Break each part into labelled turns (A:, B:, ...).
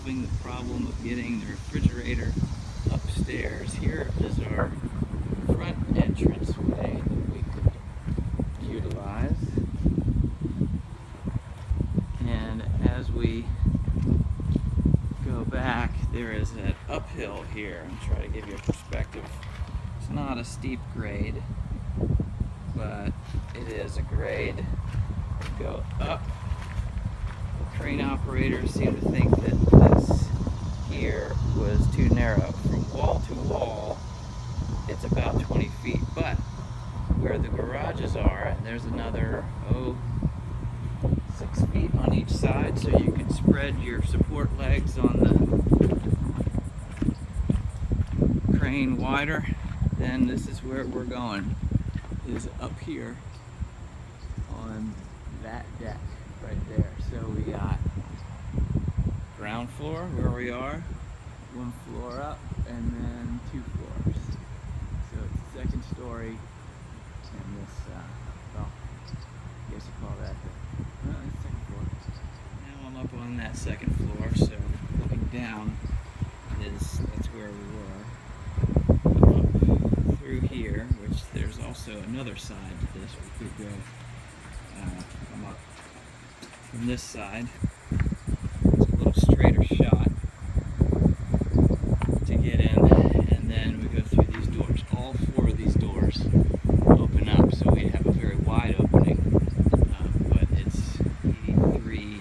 A: solving the problem of getting the refrigerator upstairs. Here is our front entranceway that we could utilize. And as we go back, there is an uphill here. I'll try to give you a perspective. It's not a steep grade, but it is a grade. Go up. The crane operators seem to think that this here was too narrow. From wall to wall, it's about 20 feet, but where the garages are, and there's another 6 feet on each side, so you can spread your support legs on the crane wider. Then this is where we're going, is up here on that deck right there. So we got ground floor where we are, one floor up, and then 2 floors. So it's the second story, and this, well, I guess you call that the second floor. Now I'm up on that second floor, so looking down that's where we were. Up through here, which there's also another side to this. We could go come up from this side. It's a little straighter shot to get in, and then we go through these doors. All 4 of these doors open up, so we have a very wide opening, but it's 83.5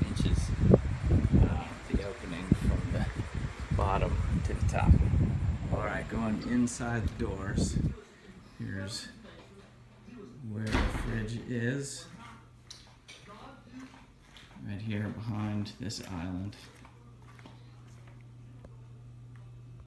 A: inches, the opening from the bottom to the top. Alright, going inside the doors, here's where the fridge is, right here behind this island.